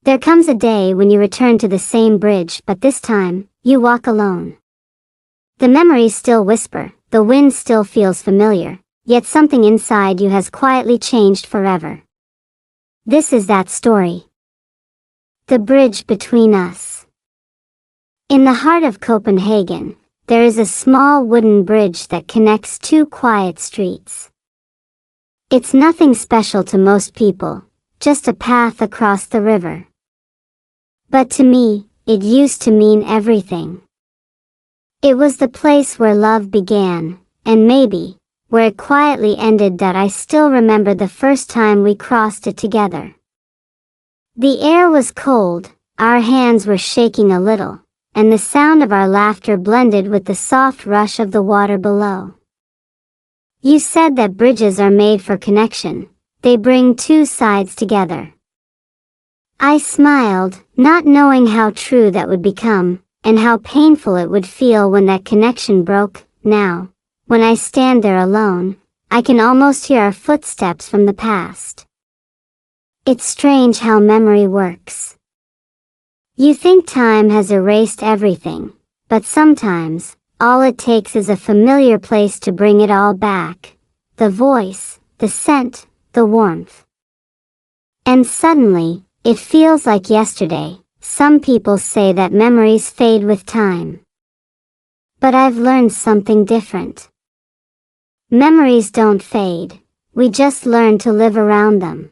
There comes a day when you return to the same bridge, but this time, you walk alone. The memories still whisper, the wind still feels familiar, yet something inside you has quietly changed forever. This is that story. The bridge between us. In the heart of Copenhagen, there is a small wooden bridge that connects two quiet streets. It's nothing special to most people, just a path across the river. But to me, it used to mean everything. It was the place where love began, and maybe, where it quietly ended. That I still remember the first time we crossed it together. The air was cold, our hands were shaking a little, and the sound of our laughter blended with the soft rush of the water below. You said that bridges are made for connection, they bring two sides together. I smiled, not knowing how true that would become, and how painful it would feel when that connection broke. Now, when I stand there alone, I can almost hear our footsteps from the past. It's strange how memory works. You think time has erased everything, but sometimes, all it takes is a familiar place to bring it all back. The voice, the scent, the warmth. And suddenly, it feels like yesterday. Some people say that memories fade with time. But I've learned something different. Memories don't fade, we just learn to live around them.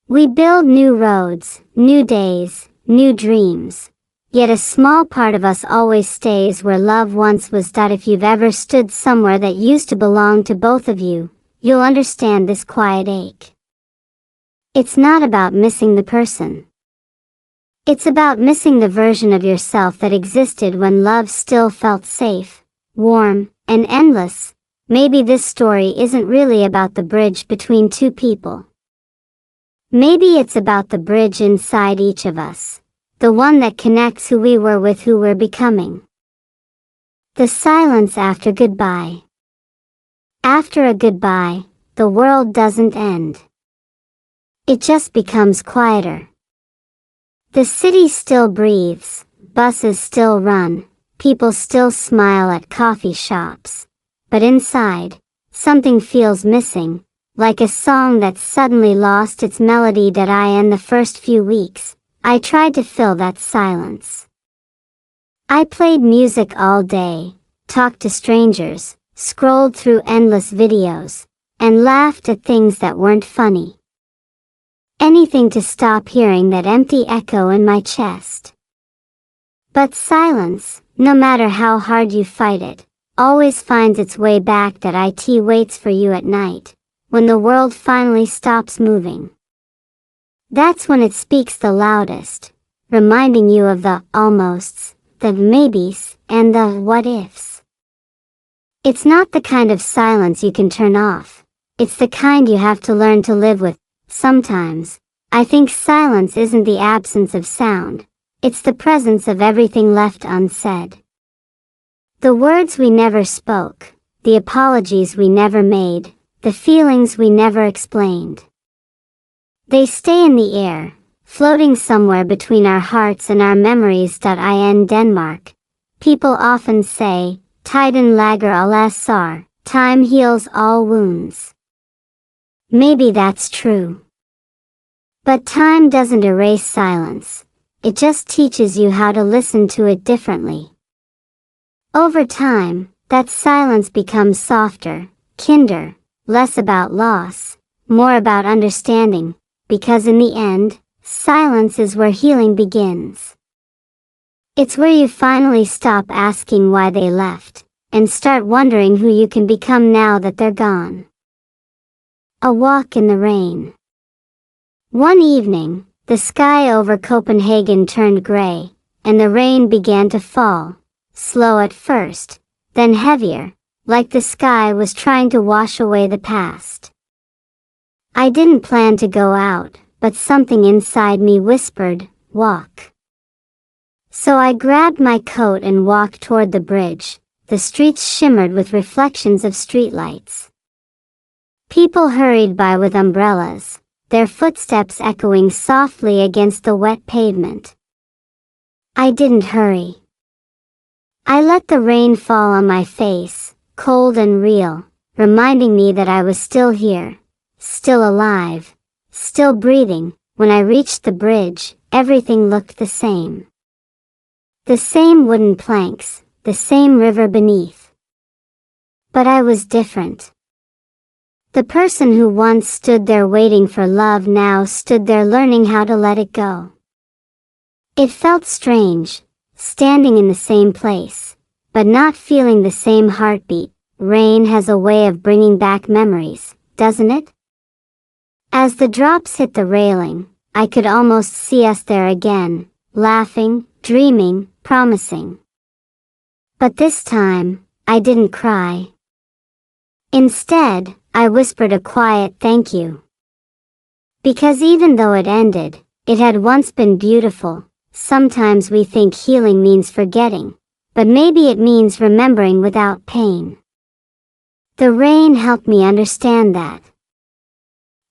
We build new roads, new days, new dreams. Yet a small part of us always stays where love once was. If you've ever stood somewhere that used to belong to both of you, you'll understand this quiet ache. It's not about missing the person. It's about missing the version of yourself that existed when love still felt safe, warm, and endless. Maybe this story isn't really about the bridge between two people. Maybe it's about the bridge inside each of us, the one that connects who we were with who we're becoming. The silence after goodbye. After a goodbye, the world doesn't end. It just becomes quieter. The city still breathes, buses still run, people still smile at coffee shops. But inside, something feels missing, like a song that's suddenly lost its melody. In the first few weeks, I tried to fill that silence. I played music all day, talked to strangers, scrolled through endless videos, and laughed at things that weren't funny. Anything to stop hearing that empty echo in my chest. But silence, no matter how hard you fight it, always finds its way back. It waits for you at night, when the world finally stops moving. That's when it speaks the loudest, reminding you of the almosts, the maybes, and the what ifs. It's not the kind of silence you can turn off, it's the kind you have to learn to live with. Sometimes, I think silence isn't the absence of sound, it's the presence of everything left unsaid. The words we never spoke, the apologies we never made, the feelings we never explained. They stay in the air, floating somewhere between our hearts and our memories. In Denmark, people often say, Tiden lager alle sår, time heals all wounds. Maybe that's true. But time doesn't erase silence, it just teaches you how to listen to it differently. Over time, that silence becomes softer, kinder, less about loss, more about understanding, because in the end, silence is where healing begins. It's where you finally stop asking why they left, and start wondering who you can become now that they're gone. A walk in the rain. One evening, the sky over Copenhagen turned gray, and the rain began to fall, slow at first, then heavier, like the sky was trying to wash away the past. I didn't plan to go out, but something inside me whispered, walk. So I grabbed my coat and walked toward the bridge. The streets shimmered with reflections of streetlights. People hurried by with umbrellas, their footsteps echoing softly against the wet pavement. I didn't hurry. I let the rain fall on my face, cold and real, reminding me that I was still here, still alive, still breathing. When I reached the bridge, everything looked the same. The same wooden planks, the same river beneath. But I was different. The person who once stood there waiting for love now stood there learning how to let it go. It felt strange, standing in the same place, but not feeling the same heartbeat. Rain has a way of bringing back memories, doesn't it? As the drops hit the railing, I could almost see us there again, laughing, dreaming, promising. But this time, I didn't cry. Instead, I whispered a quiet thank you. Because even though it ended, it had once been beautiful. Sometimes we think healing means forgetting, but maybe it means remembering without pain. The rain helped me understand that.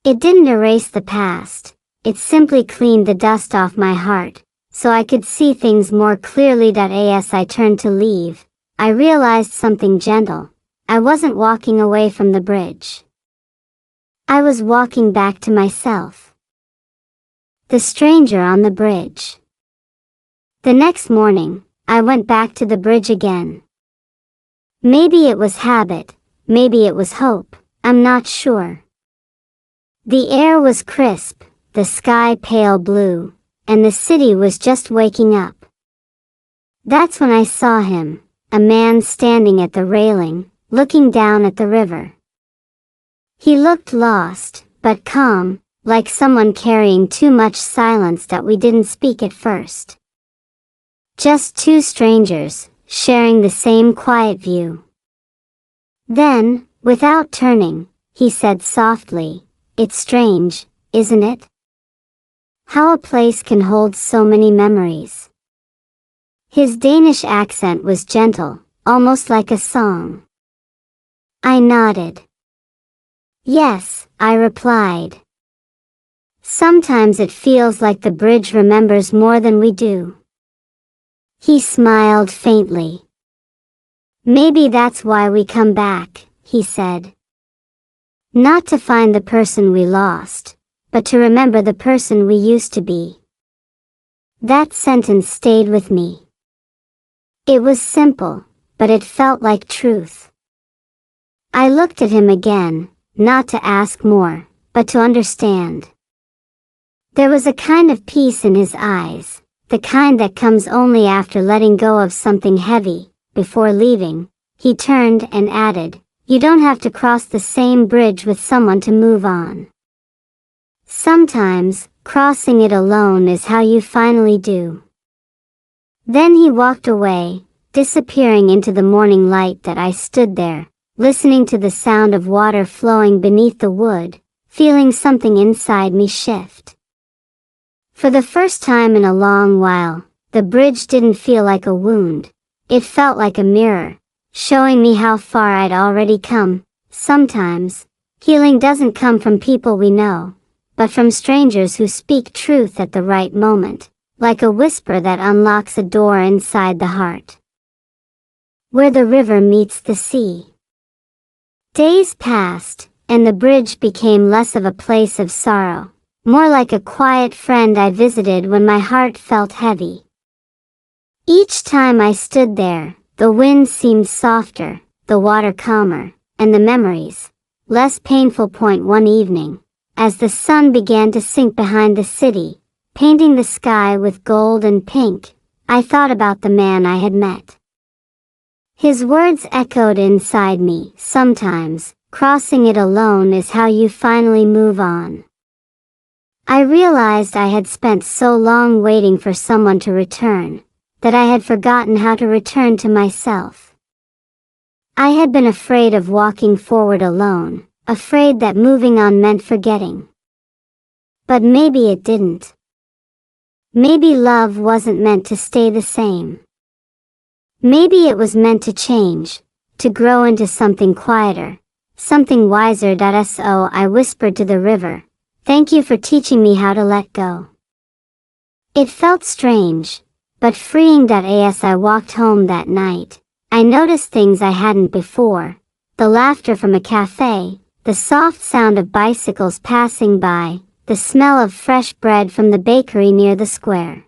It didn't erase the past, it simply cleaned the dust off my heart, so I could see things more clearly. As I turned to leave, I realized something gentle. I wasn't walking away from the bridge. I was walking back to myself. The stranger on the bridge. The next morning, I went back to the bridge again. Maybe it was habit, maybe it was hope, I'm not sure. The air was crisp, the sky pale blue, and the city was just waking up. That's when I saw him, a man standing at the railing, looking down at the river. He looked lost, but calm, like someone carrying too much silence that we didn't speak at first. Just two strangers, sharing the same quiet view. Then, without turning, he said softly, "It's strange, isn't it? How a place can hold so many memories." His Danish accent was gentle, almost like a song. I nodded. "Yes," I replied. "Sometimes it feels like the bridge remembers more than we do." He smiled faintly. "Maybe that's why we come back," he said. "Not to find the person we lost, but to remember the person we used to be." That sentence stayed with me. It was simple, but it felt like truth. I looked at him again, not to ask more, but to understand. There was a kind of peace in his eyes, the kind that comes only after letting go of something heavy. Before leaving, he turned and added, "You don't have to cross the same bridge with someone to move on. Sometimes, crossing it alone is how you finally do." Then he walked away, disappearing into the morning light. That I stood there, listening to the sound of water flowing beneath the wood, feeling something inside me shift. For the first time in a long while, the bridge didn't feel like a wound. It felt like a mirror, showing me how far I'd already come. Sometimes, healing doesn't come from people we know, but from strangers who speak truth at the right moment, like a whisper that unlocks a door inside the heart. Where the river meets the sea. Days passed, and the bridge became less of a place of sorrow, more like a quiet friend I visited when my heart felt heavy. Each time I stood there, the wind seemed softer, the water calmer, and the memories less painful. One evening, as the sun began to sink behind the city, painting the sky with gold and pink, I thought about the man I had met. His words echoed inside me. "Sometimes, crossing it alone is how you finally move on." I realized I had spent so long waiting for someone to return, that I had forgotten how to return to myself. I had been afraid of walking forward alone, afraid that moving on meant forgetting. But maybe it didn't. Maybe love wasn't meant to stay the same. Maybe it was meant to change, to grow into something quieter, something wiser. So I whispered to the river, Thank you for teaching me how to let go." It felt strange, but freeing. As I walked home that night, I noticed things I hadn't before: the laughter from a cafe, the soft sound of bicycles passing by, the smell of fresh bread from the bakery near the square.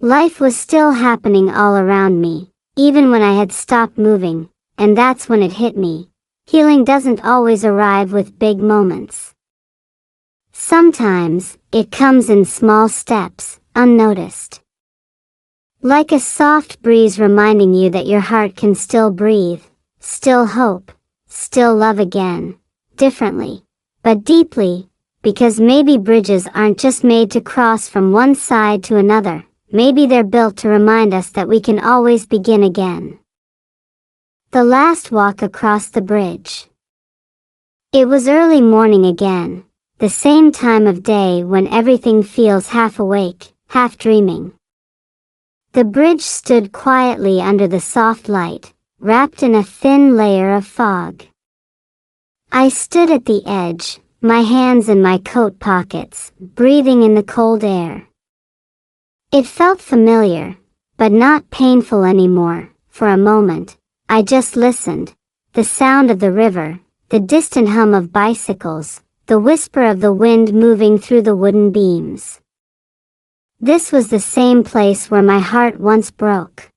Life was still happening all around me, even when I had stopped moving, and that's when it hit me. Healing doesn't always arrive with big moments. Sometimes, it comes in small steps, unnoticed. Like a soft breeze reminding you that your heart can still breathe, still hope, still love again, differently, but deeply, because maybe bridges aren't just made to cross from one side to another, maybe they're built to remind us that we can always begin again. The last walk across the bridge. It was early morning again, the same time of day when everything feels half awake, half dreaming. The bridge stood quietly under the soft light, wrapped in a thin layer of fog. I stood at the edge, my hands in my coat pockets, breathing in the cold air. It felt familiar, but not painful anymore. For a moment, I just listened. The sound of the river, the distant hum of bicycles, the whisper of the wind moving through the wooden beams. This was the same place where my heart once broke.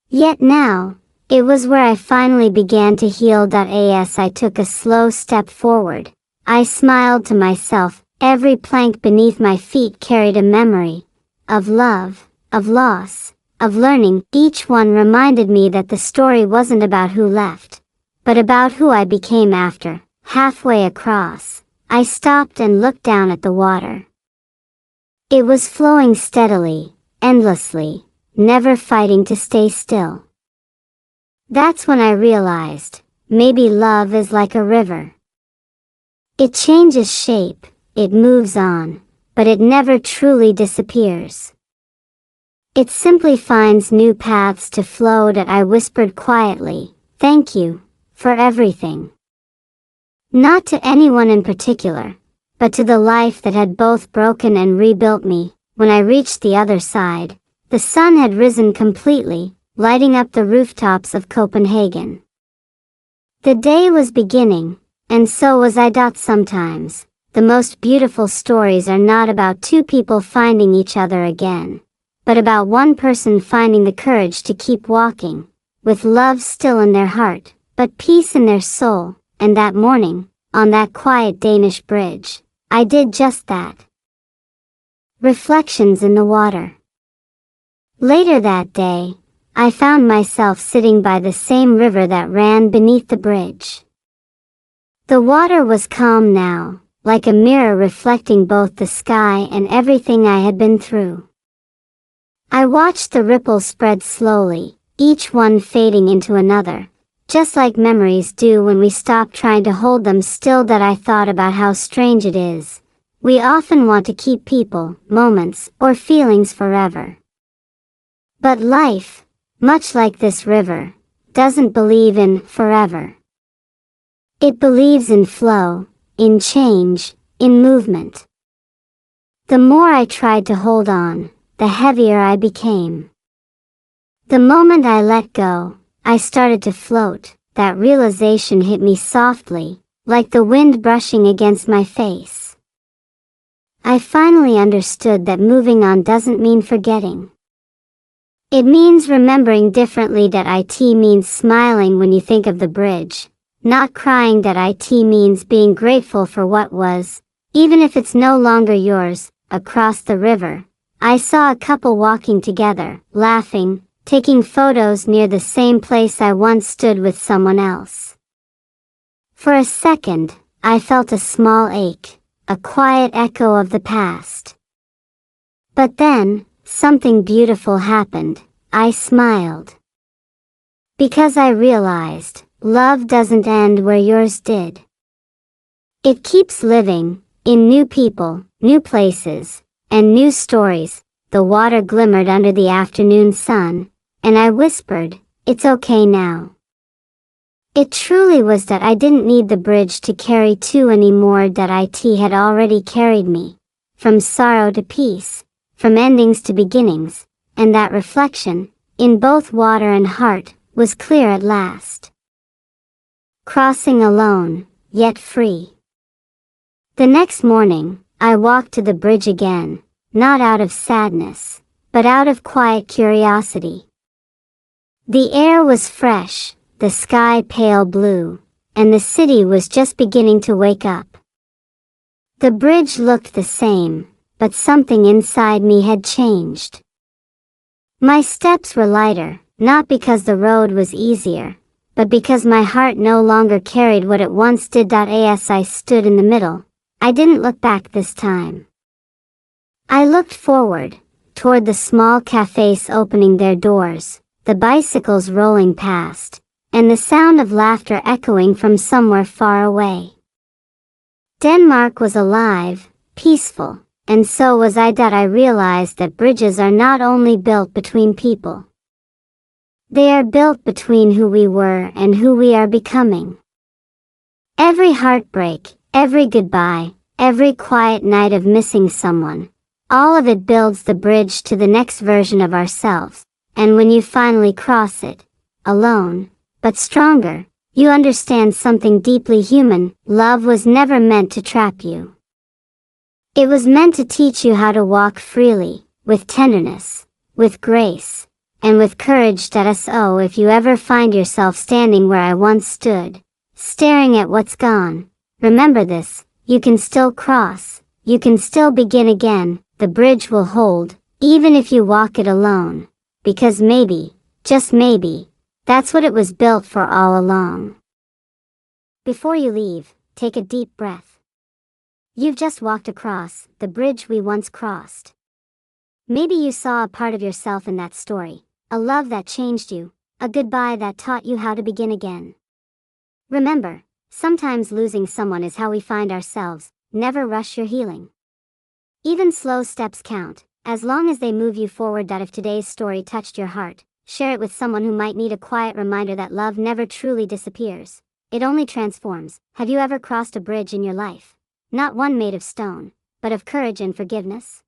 Yet now, it was where I finally began to heal. As I took a slow step forward, I smiled to myself. Every plank beneath my feet carried a memory of love, of loss, of learning. Each one reminded me that the story wasn't about who left, but about who I became after. Halfway across, I stopped and looked down at the water. It was flowing steadily, endlessly, never fighting to stay still. That's when I realized, maybe love is like a river. It changes shape, it moves on, but it never truly disappears. It simply finds new paths to flow. I whispered quietly, "Thank you, for everything." Not to anyone in particular, but to the life that had both broken and rebuilt me. When I reached the other side, the sun had risen completely, lighting up the rooftops of Copenhagen. The day was beginning, and so was I. Sometimes, the most beautiful stories are not about two people finding each other again, but about one person finding the courage to keep walking, with love still in their heart, but peace in their soul. And that morning, on that quiet Danish bridge, I did just that. Reflections in the water. Later that day, I found myself sitting by the same river that ran beneath the bridge. The water was calm now, like a mirror reflecting both the sky and everything I had been through. I watched the ripples spread slowly, each one fading into another, just like memories do when we stop trying to hold them still. I thought about how strange it is. We often want to keep people, moments, or feelings forever. But life, much like this river, doesn't believe in forever. It believes in flow, in change, in movement. The more I tried to hold on, the heavier I became. The moment I let go, I started to float. That realization hit me softly, like the wind brushing against my face. I finally understood that moving on doesn't mean forgetting. It means remembering differently. It means smiling when you think of the bridge, not crying. It means being grateful for what was, even if it's no longer yours. Across the river, I saw a couple walking together, laughing, taking photos near the same place I once stood with someone else. For a second, I felt a small ache, a quiet echo of the past. But then, something beautiful happened. I smiled. Because I realized, love doesn't end where yours did. It keeps living, in new people, new places, and new stories. The water glimmered under the afternoon sun, and I whispered, "It's okay now." It truly was that I didn't need the bridge to carry to anymore, that it had already carried me. From sorrow to peace, from endings to beginnings, and that reflection, in both water and heart, was clear at last. Crossing alone, yet free. The next morning, I walked to the bridge again, not out of sadness, but out of quiet curiosity. The air was fresh, the sky pale blue, and the city was just beginning to wake up. The bridge looked the same, but something inside me had changed. My steps were lighter, not because the road was easier, but because my heart no longer carried what it once did. As I stood in the middle, I didn't look back this time. I looked forward, toward the small cafes opening their doors, the bicycles rolling past, and the sound of laughter echoing from somewhere far away. Denmark was alive, peaceful, and so was I. I realized that bridges are not only built between people. They are built between who we were and who we are becoming. Every heartbreak, every goodbye, every quiet night of missing someone, all of it builds the bridge to the next version of ourselves, and when you finally cross it, alone, but stronger, you understand something deeply human. Love was never meant to trap you. It was meant to teach you how to walk freely, with tenderness, with grace, and with courage. So if you ever find yourself standing where I once stood, staring at what's gone, remember this: you can still cross, you can still begin again. The bridge will hold, even if you walk it alone, because maybe, just maybe, that's what it was built for all along. Before you leave, take a deep breath. You've just walked across the bridge we once crossed. Maybe you saw a part of yourself in that story, a love that changed you, a goodbye that taught you how to begin again. Remember, sometimes losing someone is how we find ourselves. Never rush your healing. Even slow steps count, as long as they move you forward. If today's story touched your heart, share it with someone who might need a quiet reminder that love never truly disappears. It only transforms. Have you ever crossed a bridge in your life? Not one made of stone, but of courage and forgiveness?